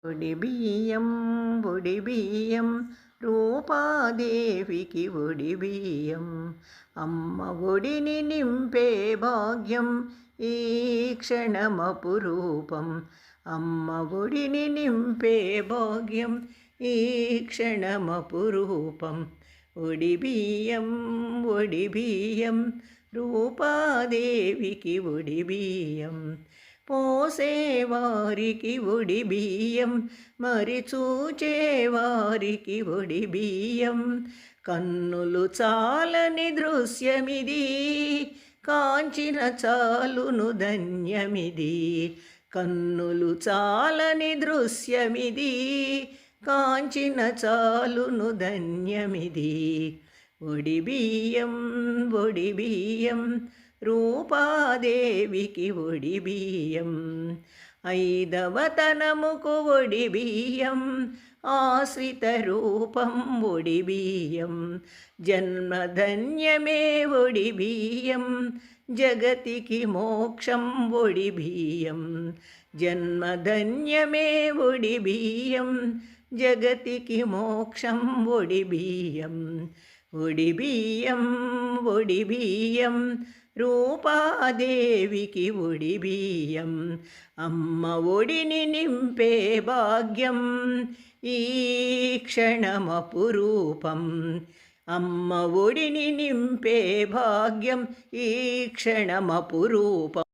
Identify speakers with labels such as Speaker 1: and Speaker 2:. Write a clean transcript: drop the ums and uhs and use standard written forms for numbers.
Speaker 1: ఒడిబియ్యం ఒడిబియ్యం రూపాదేవికి ఒడిబియ్యం అమ్మ ఒడిని నింపే భాగ్యం ఈ క్షణమపురూపం అమ్మ ఒడిని నింపే భాగ్యం ఈ క్షణమపురూపం ఒడిబియ్యం ఒడిబియ్యం రూపాదేవికి ఒడిబియ్యం పోసేవారికి ఒడిబియ్యం మరి చూచేవారికి ఒడిబియ్యం కన్నులు చాలని దృశ్యమిది కాంచిన చాలును ధన్యమిది కన్నులు చాలని దృశ్యమిది కాంచిన చాలును ధన్యమిది ఒడిబియ్యం ఒడిబియ్యం రూపాదేవికి ఒడిబియ్యం ఐదవతనముకు ఒడిబియ్యం ఆశ్రిత రూపం ఒడిబియ్యం జన్మధన్యమే ఒడిబియ్యం జగతికి మోక్షం ఒడిబియ్యం జన్మధన్యమే ఒడిబియ్యం జగతికి మోక్షం ఒడిబియ్యం ఒడిబియ్యం ఒడిబియ్యం రూపాదేవికి ఒడిబియ్యం అమ్మ ఒడిని నింపే భాగ్యం ఈ క్షణమపురూపం అమ్మ ఒడిని నింపే భాగ్యం ఈ క్షణమపురూపం